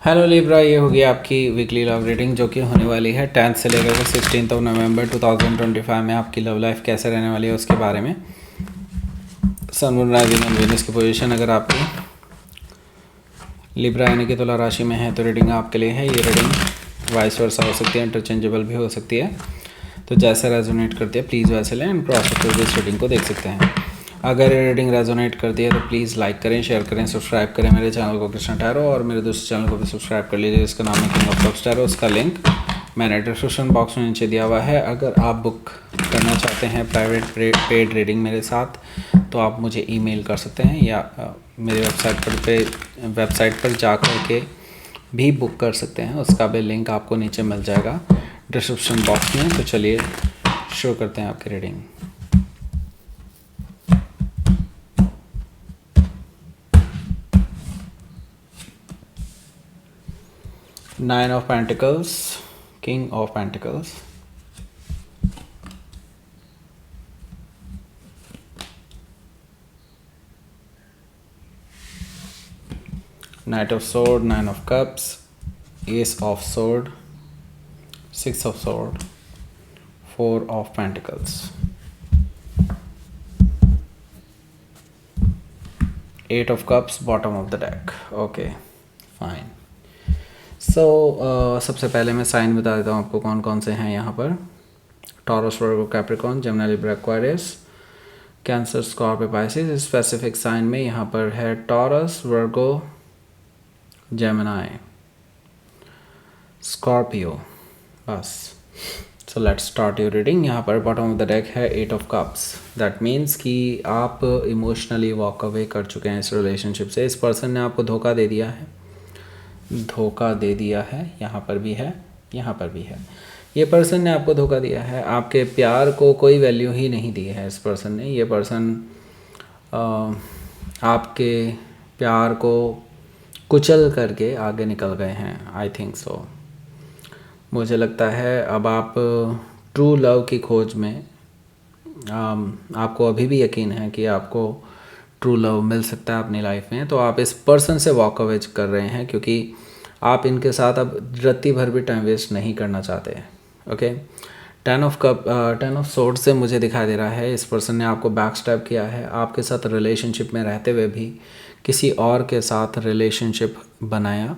Hello Libra, ये होगी आपकी वीकली लव रीडिंग जो कि होने वाली है 10th से लेकर के 16 नवंबर 2025 में। आपकी लव लाइफ कैसे रहने वाली है उसके बारे में। सन, मून, राइजिंग एंड वीनस की पोजीशन अगर आपकी लिब्रा यानी कि तुला राशि में है तो रीडिंग आपके लिए है। ये रीडिंग वाइस वर्सा हो सकती है, इंटरचेंजेबल भी हो सकती है, तो जैसा रेजोनेट करती है प्लीज़ वैसे लें and process to this reading को देख सकते हैं। अगर ये रीडिंग रेजोनेट करती है तो प्लीज़ लाइक करें, शेयर करें, सब्सक्राइब करें मेरे चैनल को कृष्णा टैरो, और मेरे दूसरे चैनल को भी सब्सक्राइब कर लीजिए जिसका नाम है किंग ऑफ कप्स टैरो। उसका लिंक मैंने डिस्क्रिप्शन बॉक्स में नीचे दिया हुआ है। अगर आप बुक करना चाहते हैं प्राइवेट पेड रीडिंग मेरे साथ तो आप मुझे ईमेल कर सकते हैं या मेरे वेबसाइट पर जा कर के भी बुक कर सकते हैं। उसका भी लिंक आपको नीचे मिल जाएगा डिस्क्रिप्शन बॉक्स में। तो चलिए शुरू करते हैं आपकी reading. Nine of Pentacles, King of Pentacles, Knight of Sword, Nine of Cups, Ace of Sword, Six of Sword, Four of Pentacles, Eight of Cups, bottom of the deck. Okay, fine. सो सबसे पहले मैं sign बता देता हूँ आपको कौन कौन से हैं यहाँ पर। Taurus, Virgo, Capricorn, Gemini, Libra, Aquarius, Cancer, Scorpio, Pisces. Specific sign में यहाँ पर है टॉरस, वर्गो, जेमिनी, स्कॉर्पियो, बस। So let's start your reading. यहाँ पर बॉटम ऑफ द डेक है eight of cups. That means कि आप इमोशनली वॉक अवे कर चुके हैं इस रिलेशनशिप से। इस पर्सन ने आपको धोखा दे दिया है, यहाँ पर भी है, यहाँ पर भी है। ये पर्सन ने आपको धोखा दिया है, आपके प्यार को कोई वैल्यू ही नहीं दी है इस पर्सन ने। ये पर्सन आपके प्यार को कुचल करके आगे निकल गए हैं, आई थिंक सो। मुझे लगता है अब आप ट्रू लव की खोज में आपको अभी भी यकीन है कि आपको ट्रू लव मिल सकता है अपनी लाइफ में, तो आप इस पर्सन से वॉक अवे कर रहे हैं क्योंकि आप इनके साथ अब रत्ती भर भी टाइम वेस्ट नहीं करना चाहते। ओके, टेन ऑफ सोर्ड से मुझे दिखाई दे रहा है इस पर्सन ने आपको बैक स्टैब किया है। आपके साथ रिलेशनशिप में रहते हुए भी किसी और के साथ रिलेशनशिप बनाया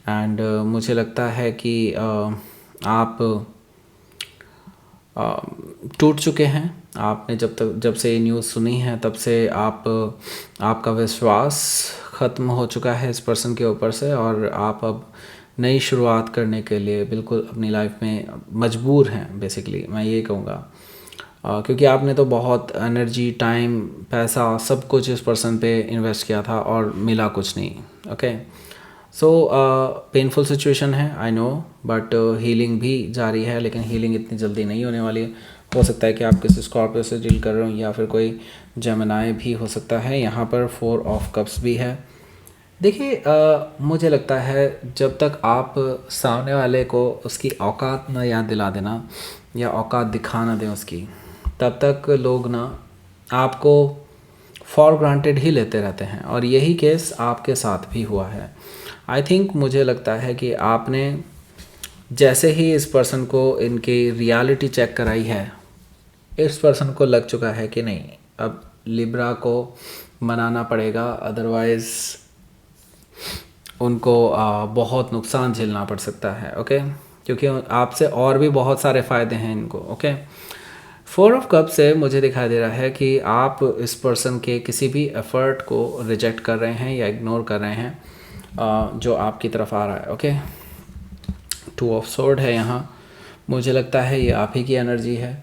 एंड मुझे लगता है कि आप टूट चुके हैं। आपने जब से ये न्यूज़ सुनी है तब से आपका विश्वास ख़त्म हो चुका है इस पर्सन के ऊपर से, और आप अब नई शुरुआत करने के लिए बिल्कुल अपनी लाइफ में मजबूर हैं। बेसिकली मैं ये कहूँगा क्योंकि आपने तो बहुत एनर्जी, टाइम, पैसा सब कुछ इस पर्सन पे इन्वेस्ट किया था और मिला कुछ नहीं। ओके, सो पेनफुल सिचुएशन है, आई नो, बट हीलिंग भी जारी है, लेकिन हीलिंग इतनी जल्दी नहीं होने वाली है। हो सकता है कि आप किसी स्कॉर्पियो से डील कर रहे हो या फिर कोई जेमिनी भी हो सकता है। यहाँ पर फोर ऑफ कप्स भी है। देखिए मुझे लगता है जब तक आप सामने वाले को उसकी औकात ना याद दिला देना या औकात दिखा ना दें उसकी, तब तक लोग ना आपको फॉर ग्रांटेड ही लेते रहते हैं, और यही केस आपके साथ भी हुआ है। आई थिंक मुझे लगता है कि आपने जैसे ही इस पर्सन को इनकी रियलिटी चेक कराई है, इस पर्सन को लग चुका है कि नहीं, अब लिब्रा को मनाना पड़ेगा, अदरवाइज़ उनको बहुत नुकसान झेलना पड़ सकता है। ओके, क्योंकि आपसे और भी बहुत सारे फ़ायदे हैं इनको। ओके, फोर ऑफ कप से मुझे दिखाई दे रहा है कि आप इस पर्सन के किसी भी एफ़र्ट को रिजेक्ट कर रहे हैं या इग्नोर कर रहे हैं जो आपकी तरफ आ रहा है। ओके, टू ऑफ सोर्ड है यहाँ। मुझे लगता है ये आप ही की एनर्जी है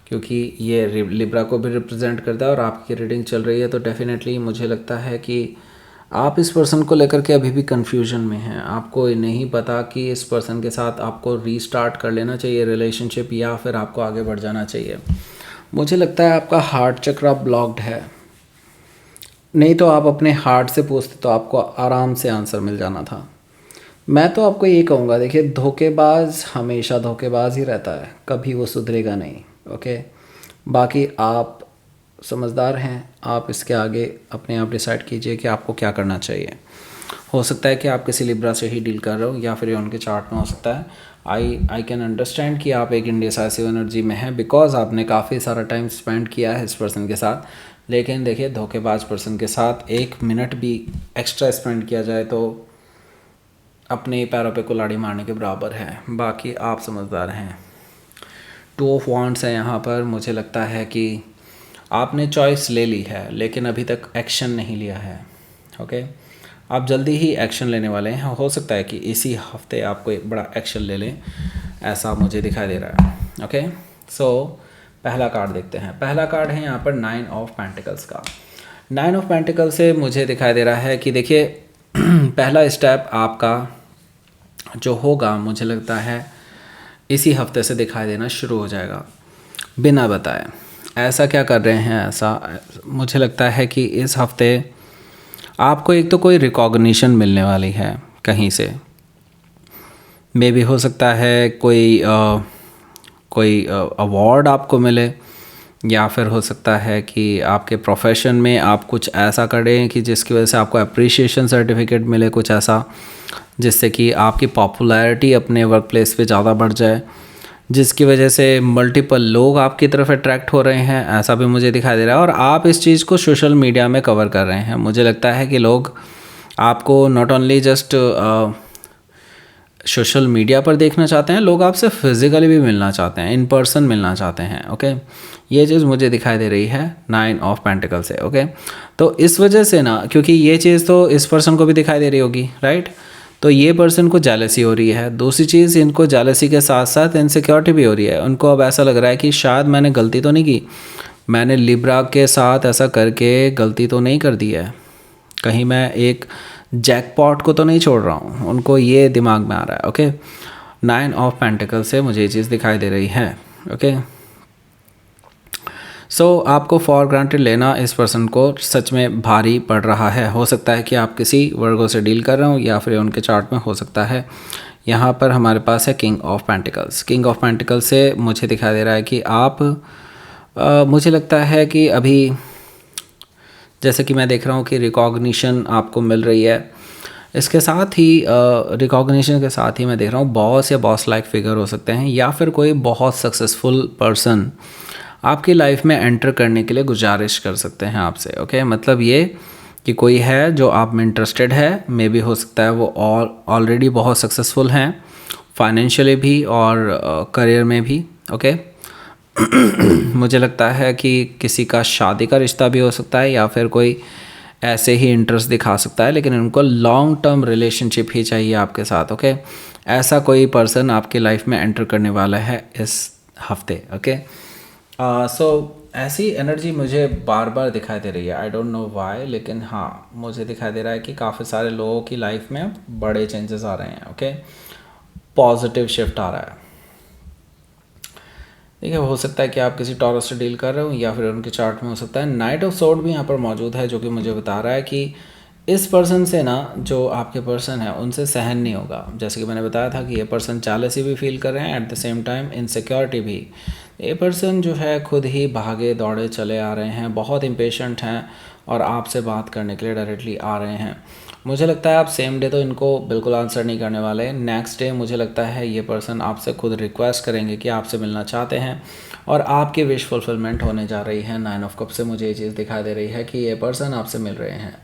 क्योंकि ये लिब्रा को भी रिप्रेजेंट करता है और आपकी रीडिंग चल रही है, तो डेफिनेटली मुझे लगता है कि आप इस पर्सन को लेकर के अभी भी कंफ्यूजन में हैं। आपको नहीं पता कि इस पर्सन के साथ आपको रीस्टार्ट कर लेना चाहिए रिलेशनशिप या फिर आपको आगे बढ़ जाना चाहिए। मुझे लगता है आपका हार्ट चक्र ब्लॉक्ड है, नहीं तो आप अपने हार्ट से पूछते तो आपको आराम से आंसर मिल जाना था। मैं तो आपको ये कहूँगा, देखिए धोखेबाज हमेशा धोखेबाज ही रहता है, कभी वो सुधरेगा नहीं। ओके, बाकी आप समझदार हैं, आप इसके आगे अपने आप डिसाइड कीजिए कि आपको क्या करना चाहिए। हो सकता है कि आप किसी लिब्रा से ही डील कर रहे हो, या फिर ये उनके चार्ट में हो सकता है। आई कैन अंडरस्टैंड कि आप एक इंडिसाइसिव एनर्जी में हैं, बिकॉज आपने काफ़ी सारा टाइम स्पेंड किया है इस पर्सन के साथ। लेकिन देखिए, धोखेबाज पर्सन के साथ 1 मिनट भी एक्स्ट्रा स्पेंड किया जाए तो अपने पैरों पे कुल्हाड़ी मारने के बराबर है। बाकी आप समझदार हैं। 2 ऑफ वांड्स है यहाँ पर। मुझे लगता है कि आपने चॉइस ले ली है लेकिन अभी तक एक्शन नहीं लिया है। ओके, आप जल्दी ही एक्शन लेने वाले हैं। हो सकता है कि इसी हफ्ते आप कोई बड़ा एक्शन ले लें, ऐसा मुझे दिखाई दे रहा है। ओके, सो पहला कार्ड देखते हैं। पहला कार्ड है यहाँ पर 9 ऑफ पेंटिकल्स का। 9 ऑफ पेंटिकल से मुझे दिखाई दे रहा है कि देखिए पहला स्टेप आपका जो होगा, मुझे लगता है इसी हफ्ते से दिखाई देना शुरू हो जाएगा बिना बताए। ऐसा क्या कर रहे हैं, ऐसा मुझे लगता है कि इस हफ्ते आपको एक तो कोई रिकॉग्निशन मिलने वाली है कहीं से। मे भी हो सकता है कोई अवार्ड आपको मिले, या फिर हो सकता है कि आपके प्रोफेशन में आप कुछ ऐसा करें कि जिसकी वजह से आपको अप्रिशिएशन सर्टिफिकेट मिले, कुछ ऐसा जिससे कि आपकी पॉपुलैरिटी अपने वर्क प्लेस पे ज़्यादा बढ़ जाए, जिसकी वजह से मल्टीपल लोग आपकी तरफ अट्रैक्ट हो रहे हैं। ऐसा भी मुझे दिखाई दे रहा है। और आप इस चीज़ को सोशल मीडिया में कवर कर रहे हैं। मुझे लगता है कि लोग आपको not only just social media पर देखना चाहते हैं, लोग आपसे फिज़िकली भी मिलना चाहते हैं, इन पर्सन मिलना चाहते हैं। ओके, ये चीज़ मुझे दिखाई दे रही है 9 ऑफ पेंटिकल से। ओके, तो इस वजह से ना, क्योंकि ये चीज़ तो इस पर्सन को भी दिखाई दे रही होगी, राइट। तो ये पर्सन को जेलसी हो रही है। दूसरी चीज़, इनको जेलसी के साथ साथ इनसिक्योरिटी भी हो रही है। उनको अब ऐसा लग रहा है कि शायद मैंने गलती तो नहीं की, मैंने लिब्रा के साथ ऐसा करके गलती तो नहीं कर दी है, कहीं मैं एक जैकपॉट को तो नहीं छोड़ रहा हूँ। उनको ये दिमाग में आ रहा है। ओके, 9 ऑफ पेंटिकल से मुझे ये चीज़ दिखाई दे रही है। ओके, सो आपको फॉर ग्रांटेड लेना इस पर्सन को सच में भारी पड़ रहा है। हो सकता है कि आप किसी वर्गों से डील कर रहे हो, या फिर उनके चार्ट में हो सकता है। यहाँ पर हमारे पास है king of pentacles. King of pentacles से मुझे दिखाई दे रहा है कि आप मुझे लगता है कि अभी जैसे कि मैं देख रहा हूँ कि रिकॉग्निशन आपको मिल रही है। इसके साथ ही रिकॉग्निशन के साथ ही मैं देख रहा हूँ बॉस या बॉस लाइक फिगर हो सकते हैं, या फिर कोई बहुत सक्सेसफुल पर्सन आपकी लाइफ में एंटर करने के लिए गुजारिश कर सकते हैं आपसे। ओके, मतलब ये कि कोई है जो आप में इंटरेस्टेड है। मे भी हो सकता है वो ऑलरेडी बहुत सक्सेसफुल हैं, फाइनेंशियली भी और करियर में भी। ओके, मुझे लगता है कि किसी का शादी का रिश्ता भी हो सकता है, या फिर कोई ऐसे ही इंटरेस्ट दिखा सकता है, लेकिन उनको लॉन्ग टर्म रिलेशनशिप ही चाहिए आपके साथ। ओके, ऐसा कोई पर्सन आपकी लाइफ में एंटर करने वाला है इस हफ्ते। ओके, सो ऐसी एनर्जी मुझे बार बार दिखाई दे रही है। आई डोंट नो व्हाई, लेकिन हाँ, मुझे दिखाई दे रहा है कि काफ़ी सारे लोगों की लाइफ में बड़े चेंजेस आ रहे हैं। ओके, पॉजिटिव शिफ्ट आ रहा है। देखिए, हो सकता है कि आप किसी टॉरस से डील कर रहे हो, या फिर उनके चार्ट में हो सकता है नाइट ऑफ सोर्ड भी यहाँ पर मौजूद है, जो कि मुझे बता रहा है कि इस पर्सन से ना, जो आपके पर्सन है उनसे सहन नहीं होगा। जैसे कि मैंने बताया था कि ये पर्सन जेलसी भी फील कर रहे हैं, at the same time insecurity भी। ये पर्सन जो है खुद ही भागे दौड़े चले आ रहे हैं, बहुत इम्पेशेंट हैं और आपसे बात करने के लिए डायरेक्टली आ रहे हैं। मुझे लगता है आप सेम डे तो इनको बिल्कुल आंसर नहीं करने वाले। नेक्स्ट डे मुझे लगता है ये पर्सन आपसे खुद रिक्वेस्ट करेंगे कि आपसे मिलना चाहते हैं, और आपकी विश फुलफिलमेंट होने जा रही है। 9 ऑफ कप से मुझे ये चीज़ दिखाई दे रही है कि ये पर्सन आपसे मिल रहे हैं।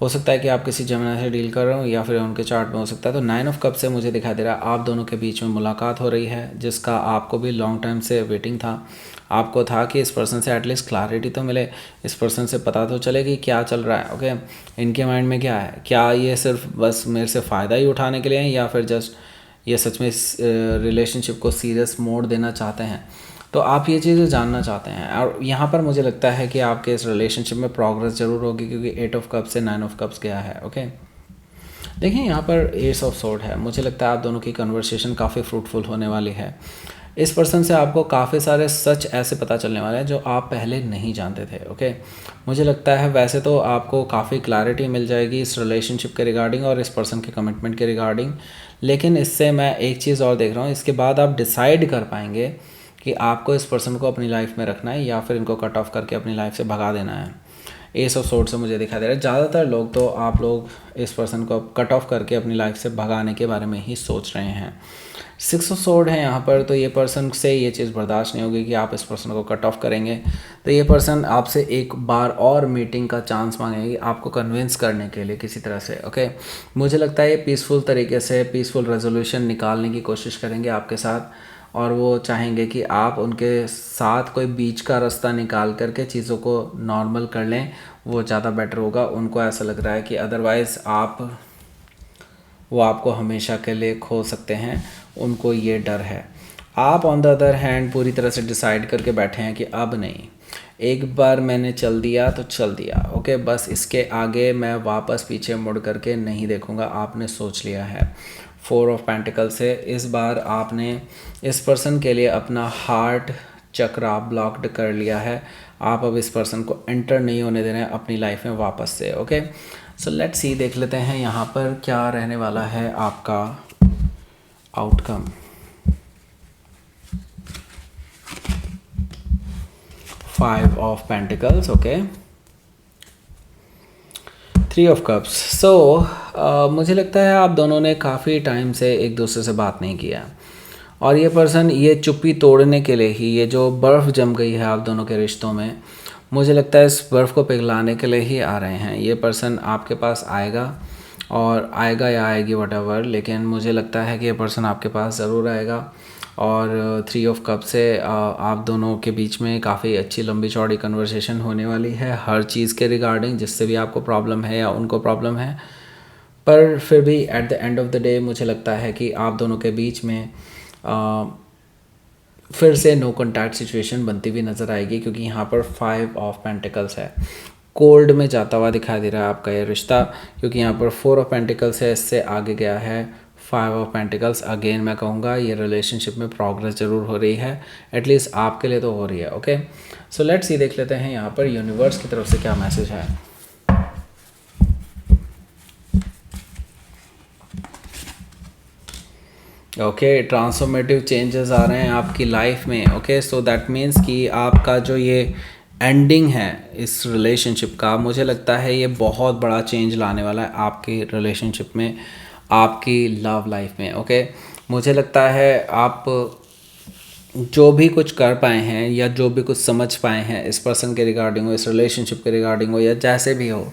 हो सकता है कि आप किसी जेमिनी से डील कर रहे हो, या फिर उनके चार्ट में हो सकता है। तो 9 ऑफ कप से मुझे दिखाई दे रहा है आप दोनों के बीच में मुलाकात हो रही है, जिसका आपको भी लॉन्ग टाइम से वेटिंग था। आपको था कि इस पर्सन से एटलीस्ट क्लैरिटी तो मिले, इस पर्सन से पता तो चले कि क्या चल रहा है। ओके, इनके माइंड में क्या है, क्या ये सिर्फ बस मेरे से फ़ायदा ही उठाने के लिए हैं, या फिर जस्ट ये सच में इस रिलेशनशिप को सीरियस मोड़ देना चाहते हैं। तो आप ये चीज़ें जानना चाहते हैं, और यहाँ पर मुझे लगता है कि आपके इस रिलेशनशिप में प्रोग्रेस ज़रूर होगी, क्योंकि 8 ऑफ कप्स से 9 ऑफ कप्स गया है। ओके, देखिए यहाँ पर एस ऑफ सोर्ड है। मुझे लगता है आप दोनों की कन्वर्सेशन काफ़ी फ्रूटफुल होने वाली है। इस पर्सन से आपको काफ़ी सारे सच ऐसे पता चलने वाले हैं जो आप पहले नहीं जानते थे। ओके, मुझे लगता है वैसे तो आपको काफ़ी क्लैरिटी मिल जाएगी इस रिलेशनशिप के रिगार्डिंग और इस पर्सन के कमिटमेंट के रिगार्डिंग, लेकिन इससे मैं एक चीज़ और देख रहा हूँ, इसके बाद आप डिसाइड कर पाएंगे कि आपको इस पर्सन को अपनी लाइफ में रखना है, या फिर इनको कट ऑफ करके अपनी लाइफ से भगा देना है। एस ऑफ सोर्ड से मुझे दिखाई दे रहा है। ज़्यादातर लोग तो आप लोग इस पर्सन को कट ऑफ करके अपनी लाइफ से भगाने के बारे में ही सोच रहे हैं। 6 ऑफ सोर्ड है यहाँ पर, तो ये पर्सन से ये चीज़ बर्दाश्त नहीं होगी कि आप इस पर्सन को कट ऑफ करेंगे। तो ये पर्सन आपसे एक बार और मीटिंग का चांस मांगेगी आपको कन्विंस करने के लिए किसी तरह से। ओके, मुझे लगता है ये पीसफुल तरीके से पीसफुल रेजोल्यूशन निकालने की कोशिश करेंगे आपके साथ, और वो चाहेंगे कि आप उनके साथ कोई बीच का रास्ता निकाल करके चीज़ों को नॉर्मल कर लें, वो ज़्यादा बेटर होगा। उनको ऐसा लग रहा है कि अदरवाइज़ वो आपको हमेशा के लिए खो सकते हैं, उनको ये डर है। आप ऑन द अदर हैंड पूरी तरह से डिसाइड करके बैठे हैं कि अब नहीं, एक बार मैंने चल दिया तो चल दिया। ओके, बस इसके आगे मैं वापस पीछे मुड़ करके नहीं देखूंगा, आपने सोच लिया है। 4 ऑफ पेंटिकल से इस बार आपने इस पर्सन के लिए अपना हार्ट चक्र ब्लॉक्ड कर लिया है। आप अब इस पर्सन को एंटर नहीं होने दे रहे हैं अपनी लाइफ में वापस से। ओके, सो लेट्स सी, देख लेते हैं यहाँ पर क्या रहने वाला है आपका outcome. 5 of pentacles, okay, 3 of cups. So मुझे लगता है आप दोनों ने काफ़ी टाइम से एक दूसरे से बात नहीं किया, और ये पर्सन ये चुप्पी तोड़ने के लिए ही, ये जो बर्फ़ जम गई है आप दोनों के रिश्तों में, मुझे लगता है इस बर्फ़ को पिघलाने के लिए ही आ रहे हैं। ये पर्सन आपके पास आएगा, और आएगा या आएगी व्हाटएवर, लेकिन मुझे लगता है कि ये पर्सन आपके पास ज़रूर आएगा। और 3 ऑफ कप से आप दोनों के बीच में काफ़ी अच्छी लंबी चौड़ी कन्वर्सेशन होने वाली है हर चीज़ के रिगार्डिंग, जिससे भी आपको प्रॉब्लम है या उनको प्रॉब्लम है। पर फिर भी at the end of the day मुझे लगता है कि आप दोनों के बीच में फिर से नो कॉन्टैक्ट सिचुएशन बनती हुई नज़र आएगी, क्योंकि यहाँ पर 5 ऑफ पेंटिकल्स है। कोल्ड में जाता हुआ दिखाई दे रहा है आपका ये रिश्ता, क्योंकि यहाँ पर 4 ऑफ पेंटिकल्स है, इससे आगे गया है 5 ऑफ पेंटिकल्स। अगेन मैं कहूँगा ये रिलेशनशिप में प्रोग्रेस ज़रूर हो रही है, एटलीस्ट आपके लिए तो हो रही है। ओके, सो लेट्स ये देख लेते हैं यहाँ पर यूनिवर्स की तरफ से क्या मैसेज है। ओके, ट्रांसफॉर्मेटिव चेंजेस आ रहे हैं आपकी लाइफ में। ओके, सो दैट मीन्स कि आपका जो ये एंडिंग है इस रिलेशनशिप का, मुझे लगता है ये बहुत बड़ा चेंज लाने वाला है आपकी रिलेशनशिप में, आपकी लव लाइफ में। ओके, मुझे लगता है आप जो भी कुछ कर पाए हैं या जो भी कुछ समझ पाए हैं इस पर्सन के रिगार्डिंग हो, इस रिलेशनशिप के रिगार्डिंग हो, या जैसे भी हो,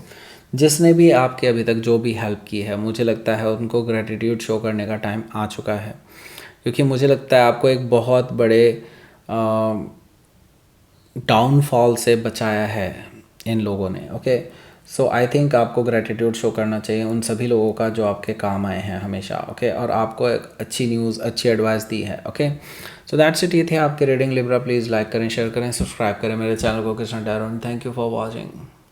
जिसने भी आपके अभी तक जो भी हेल्प की है, मुझे लगता है उनको ग्रेटिट्यूड शो करने का टाइम आ चुका है। क्योंकि मुझे लगता है आपको एक बहुत बड़े डाउनफॉल से बचाया है इन लोगों ने। ओके, सो आई थिंक आपको ग्रेटिट्यूड शो करना चाहिए उन सभी लोगों का जो आपके काम आए हैं हमेशा। ओके, और आपको एक अच्छी न्यूज़, अच्छी एडवाइस दी है। Okay, so that's it. ये थे आपके रीडिंग लिब्रा। प्लीज़ लाइक करें, शेयर करें, सब्सक्राइब करें मेरे चैनल को कृष्ण डैरोन। Thank you for watching.